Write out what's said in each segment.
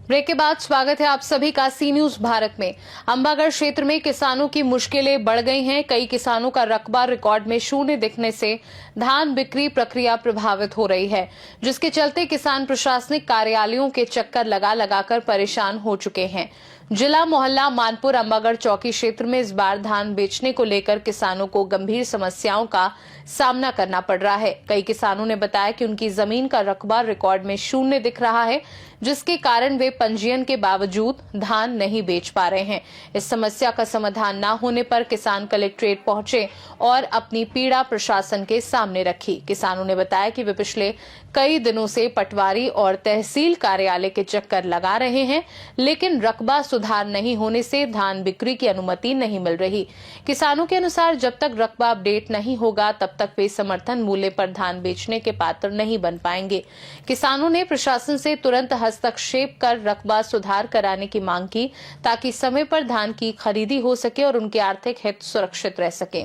Break के बाद स्वागत है आप सभी का सी न्यूज भारत में। अंबागढ़ क्षेत्र में किसानों की मुश्किलें बढ़ गई हैं। कई किसानों का रकबा रिकॉर्ड में शून्य दिखने से धान बिक्री प्रक्रिया प्रभावित हो रही है, जिसके चलते किसान प्रशासनिक कार्यालयों के चक्कर लगा लगाकर परेशान हो चुके हैं। जिला मोहल्ला मानपुर अंबागढ़ चौकी क्षेत्र में इस बार धान बेचने को लेकर किसानों को गंभीर समस्याओं का सामना करना पड़ रहा है। कई किसानों ने बताया कि उनकी जमीन का रकबा रिकॉर्ड में शून्य दिख रहा है, जिसके कारण वे पंजीयन के बावजूद धान नहीं बेच पा रहे हैं। इस समस्या का समाधान न होने पर किसान कलेक्ट्रेट पहुंचे और अपनी पीड़ा प्रशासन के सामने रखी। किसानों ने बताया कि वे पिछले कई दिनों से पटवारी और तहसील कार्यालय के चक्कर लगा रहे हैं, लेकिन रकबा सुधार नहीं होने से धान बिक्री की अनुमति नहीं मिल रही। किसानों के अनुसार जब तक रकबा अपडेट नहीं होगा तब तक वे समर्थन मूल्य पर धान बेचने के पात्र नहीं बन पाएंगे। किसानों ने प्रशासन से तुरंत हस्तक्षेप कर रकबा सुधार कराने की मांग की, ताकि समय पर धान की खरीदी हो सके और उनके आर्थिक हित सुरक्षित रह सके।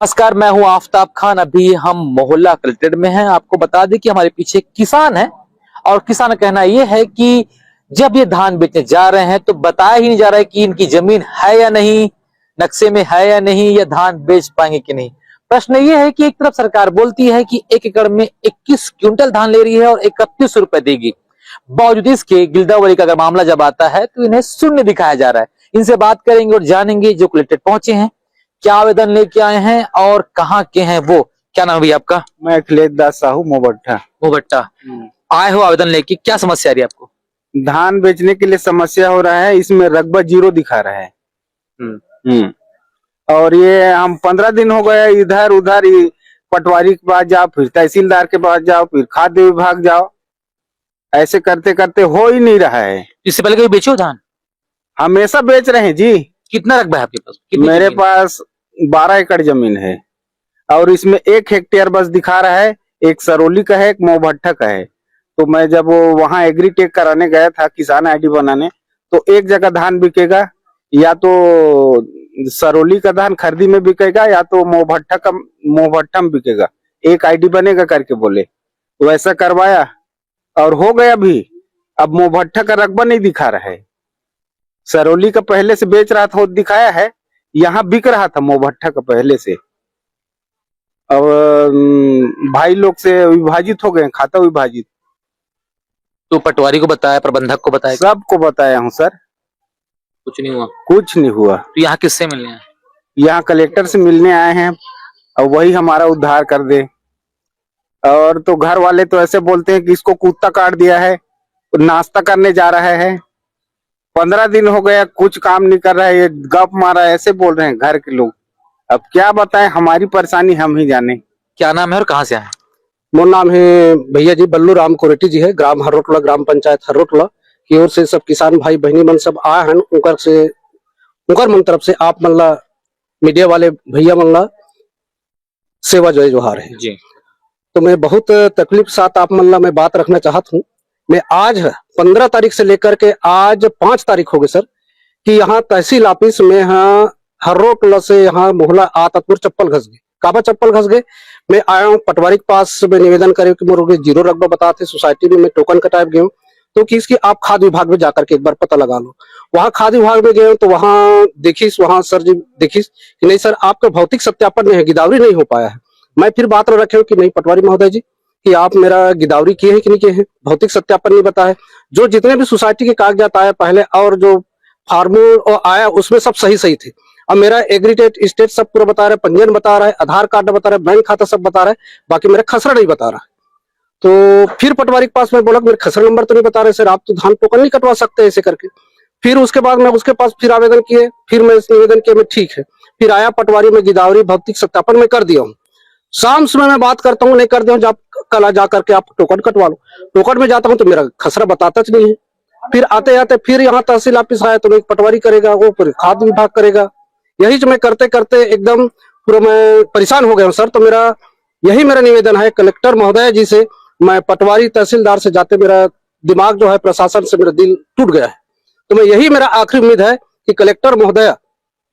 नमस्कार, मैं हूं आफ्ताब खान। अभी हम मोहल्ला कलेक्ट्रेट में हैं। आपको बता दें कि हमारे पीछे किसान है और किसान का कहना यह है कि जब ये धान बेचने जा रहे हैं तो बताया ही नहीं जा रहा है कि इनकी जमीन है या नहीं, नक्शे में है या नहीं, या धान बेच पाएंगे कि नहीं। प्रश्न ये है कि एक तरफ सरकार बोलती है कि 1 एकड़ में 21 क्विंटल धान ले रही है और 31 रुपए देगी, बावजूद इसके गिरदावरी का अगर मामला जब आता है तो इन्हें शून्य दिखाया जा रहा है। इनसे बात करेंगे और जानेंगे जो कलेक्ट्रेट पहुंचे हैं, क्या आवेदन लेके आए हैं और कहाँ के हैं वो। क्या नाम है भैया आपका? मैं अखिलेश दास साहू मोबट्टा। आए हो आवेदन लेके, क्या समस्या आ रही है आपको? धान बेचने के लिए समस्या हो रहा है, इसमें रकबा 0 दिखा रहा है। और ये हम 15 दिन हो गए इधर उधर, पटवारी के पास जाओ, फिर तहसीलदार के पास जाओ, फिर खाद्य विभाग जाओ, ऐसे करते करते हो ही नहीं रहा है। इससे पहले कभी बेचे हो धान? हमेशा बेच रहे हैं जी। कितना रकबा है आपके पास? मेरे पास 12 एकड़ जमीन है और इसमें 1 हेक्टेयर बस दिखा रहा है। एक सरोली का है, एक मोहभट्टा का है। तो मैं जब वहां एग्रीटेक कराने गया था किसान आईडी बनाने, तो एक जगह धान बिकेगा, या तो सरोली का धान खरीदी में बिकेगा या तो मोहभट्टा में बिकेगा, एक आईडी बनेगा करके बोले। तो ऐसा करवाया और हो गया भी। अब मोहभट्टा का रकबा नहीं दिखा रहा है। सरोली का पहले से बेच रहा था वो दिखाया है, यहाँ बिक रहा था मोहभट्टा का पहले से। अब भाई लोग से विभाजित हो गए, खाता विभाजित। तो पटवारी को बताया, प्रबंधक को बताया? सबको बताया हूँ सर, कुछ नहीं हुआ। कुछ नहीं हुआ। तो यहाँ किससे मिलने आए? यहाँ कलेक्टर से मिलने आए हैं और वही हमारा उद्धार कर दे। और तो घर वाले तो ऐसे बोलते हैं कि इसको कुत्ता काट दिया है, नाश्ता करने जा रहा है। 15 दिन हो गया, कुछ काम नहीं कर रहा है, ये गप मारा है, ऐसे बोल रहे हैं घर के लोग। अब क्या बताएं, हमारी परेशानी हम ही जाने। क्या नाम है और कहाँ से आए? मोर नाम है भैया जी बल्लू राम कोरेटी जी है, ग्राम हर्रोटला, ग्राम पंचायत हर्रोटला की ओर से सब किसान भाई बहनी मन सब आए हैं। उनकर मन तरफ से आप मल्ला मीडिया वाले भैया मल्ला सेवा जय जोहार है जी। तो मैं बहुत तकलीफ साथ आप मल्ला मैं बात रखना चाहता हूँ। मैं आज 15 तारीख से लेकर के आज 5 तारीख हो गए सर, कि यहाँ तहसील ऑफिस में यहाँ हर्रोटला से यहाँ मोहल्ला आतपुर चप्पल घस गए, काबा चप्पल घस गए। मैं आया हूँ पटवारी के पास में निवेदन करे कि मोर 0 रकबा बताते, सोसाइटी में मैं टोकन कटाए गए हूँ। तो कि इसकी आप खाद्य विभाग में जाकर के एक बार पता लगा लो। वहां खाद्य विभाग में गए तो वहां देखिस, वहां सर जी देखिस कि नहीं सर आपका भौतिक सत्यापन नहीं है, गिरदावरी नहीं हो पाया है। मैं फिर बात रखे हूँ कि नहीं पटवारी महोदय जी कि आप मेरा गिरदावरी किए हैं कि नहीं किए हैं, भौतिक सत्यापन नहीं बताया। जो जितने भी सोसाइटी के कागजात आए पहले और जो फार्मूल आया उसमें सब सही थे। अब मेरा एग्रीटेट स्टेट सब पूरा बता रहा है, पंजीयन बता रहा है, आधार कार्ड बता रहा है, बैंक खाता सब बता रहा है, बाकी मेरा खसरा नहीं बता रहा है। तो फिर पटवारी के पास मैं बोला मेरे खसरा नंबर तो नहीं बता रहे सर, आप तो धान टोकन नहीं कटवा सकते ऐसे करके। फिर उसके बाद मैं उसके पास फिर आवेदन किए, फिर मैं निवेदन किया मैं ठीक है। फिर आया पटवारी में गिरदावरी भौतिक सत्यापन में कर दिया हूँ। शाम समय मैं बात करता हूँ, नहीं कर दिया हूँ, कल जा करके आप टोकन कटवा लो। टोकन में जाता हूँ तो मेरा खसरा बताता नहीं है। फिर आते आते फिर यहाँ तहसील ऑफिस आया तो एक पटवारी करेगा, वो फिर खाद्य विभाग करेगा। यही जो मैं करते करते एकदम पूरा मैं परेशान हो गया हूँ सर। तो यही मेरा निवेदन है कलेक्टर महोदय जी से, मैं पटवारी तहसीलदार से जाते मेरा दिमाग जो है प्रशासन से मेरा दिल टूट गया है। तो मैं यही मेरा आखिरी उम्मीद है कि कलेक्टर महोदय,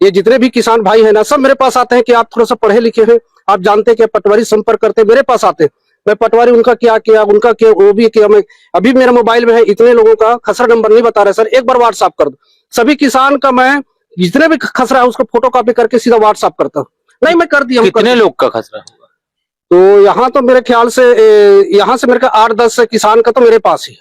ये जितने भी किसान भाई हैं ना, सब मेरे पास आते हैं कि आप थोड़ा सा पढ़े लिखे हैं, आप जानते हैं कि पटवारी संपर्क करते मेरे पास आते हैं, मैं पटवारी उनका क्या किया, उनका क्या, वो भी किया। मैं अभी मेरे मोबाइल में है, इतने लोगों का खसरा नंबर नहीं बता रहे सर, एक बार व्हाट्सएप कर दो। सभी किसान का मैं जितने भी खसरा है उसको फोटो कॉपी करके सीधा व्हाट्सएप करता हूँ। नहीं मैं कर दिया हूँ। कितने लोग का खसरा होगा? तो यहाँ तो मेरे ख्याल से यहाँ से मेरे का 8-10 किसान का तो मेरे पास ही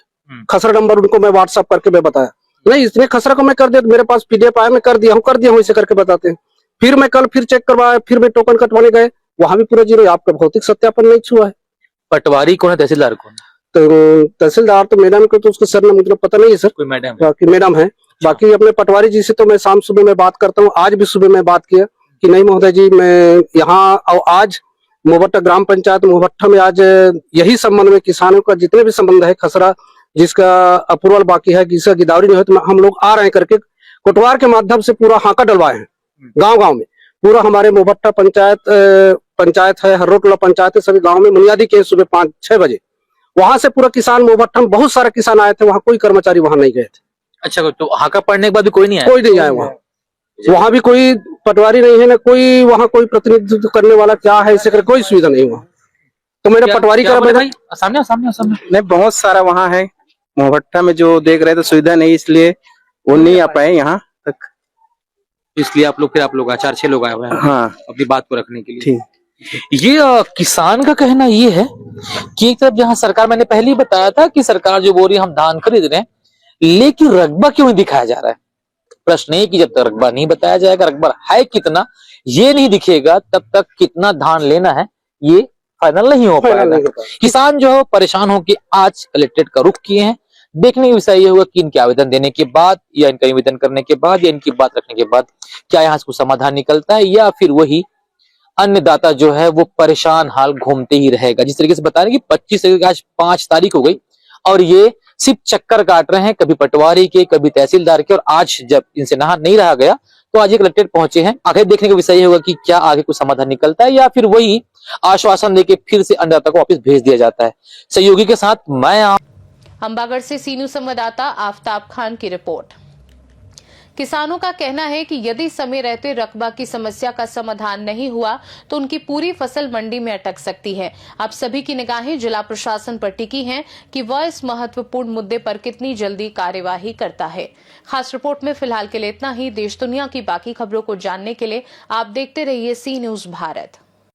खसरा नंबर, उनको मैं व्हाट्सएप करके मैं बताया। नहीं इतने खसरा को मैं कर दिया, तो मेरे पास पीडीएफ आया, मैं कर दिया हूँ इसे करके बताते हैं। फिर मैं कल फिर चेक करवाया, फिर मैं टोकन कटवाने गए, वहां भी पूरा जीरो, आपका भौतिक सत्यापन नहीं छुआ है। पटवारी कौन है, तहसीलदार कौन है? तो तहसीलदार तो मैडम को तो उसका सर नाम मुझे पता नहीं है सर, कोई मैडम? बाकी मैडम है। बाकी अपने पटवारी जी से तो मैं शाम सुबह में बात करता हूँ, आज भी सुबह में बात किया कि नहीं महोदय जी मैं यहाँ, और आज मोहभट्टा ग्राम पंचायत मोहभट्टा में आज यही संबंध में किसानों का जितने भी संबंध है, खसरा जिसका अप्रूवल बाकी है, जिसका गिरदावरी नहीं है, तो हम लोग आ रहे हैं करके कोटवार के माध्यम से पूरा हाका डलवाए हैं गांव-गांव में। पूरा हमारे मोहभट्टा पंचायत है, हर्रोटोला पंचायत है, सभी गांव में बुनियादी के सुबह 5-6 बजे वहां से पूरा किसान मोहभट्टा में बहुत सारे किसान आए थे, वहां कोई कर्मचारी वहां नहीं गए थे। अच्छा, तो हाका पढ़ने के बाद भी कोई नहीं आया? कोई नहीं आया वहां भी कोई पटवारी नहीं है ना, कोई वहां कोई प्रतिनिधित्व करने वाला क्या है, इससे कोई सुविधा नहीं हुआ। तो मेरा पटवारी का सामने नहीं, बहुत सारा वहाँ है मोहभट्टा में जो देख रहे थे, सुविधा नहीं, इसलिए वो नहीं आ पाए यहाँ तक। इसलिए आप लोग 4-6 लोग आए हुए हैं हाँ, अपनी बात को रखने के लिए। ठीक। ये किसान का कहना ये है कि एक तरफ जहां सरकार, मैंने पहले ही बताया था कि सरकार जो बोल रही है हम धान खरीद रहे हैं, लेकिन रकबा क्यों नहीं दिखाया जा रहा है? प्रश्न है कि जब तक रकबा नहीं बताया जाएगा, रकबा है कितना ये नहीं दिखेगा, तब तक कितना धान लेना है ये फाइनल नहीं हो पाएगा। किसान जो है परेशान होकर आज कलेक्ट्रेट का रुख किए हैं। देखने का विषय ये होगा कि इनके आवेदन देने के बाद या इनका निवेदन करने के बाद या इनकी बात रखने के बाद क्या यहाँ से समाधान निकलता है, या फिर वही अन्नदाता जो है वो परेशान हाल घूमते ही रहेगा। जिस तरीके से बता रहे हैं कि 25 तारीख, आज 5 तारीख हो गई और ये सिर्फ चक्कर काट रहे हैं, कभी पटवारी के, कभी तहसीलदार के, और आज जब इनसे नहा नहीं रहा गया तो आज ये कलेक्ट्रेट पहुंचे हैं। आखिर देखने का विषय होगा कि क्या आगे कुछ समाधान निकलता है या फिर वही आश्वासन देके फिर से अन्नदाता को वापस भेज दिया जाता है। सहयोगी के साथ मैं अंबागढ़ से सी न्यूज संवाददाता आफताब खान की रिपोर्ट। किसानों का कहना है कि यदि समय रहते रकबा की समस्या का समाधान नहीं हुआ तो उनकी पूरी फसल मंडी में अटक सकती है। आप सभी की निगाहें जिला प्रशासन पर टिकी हैं कि वह इस महत्वपूर्ण मुद्दे पर कितनी जल्दी कार्यवाही करता है। खास रिपोर्ट में फिलहाल के लिए इतना ही। देश दुनिया की बाकी खबरों को जानने के लिए आप देखते रहिए सी न्यूज भारत।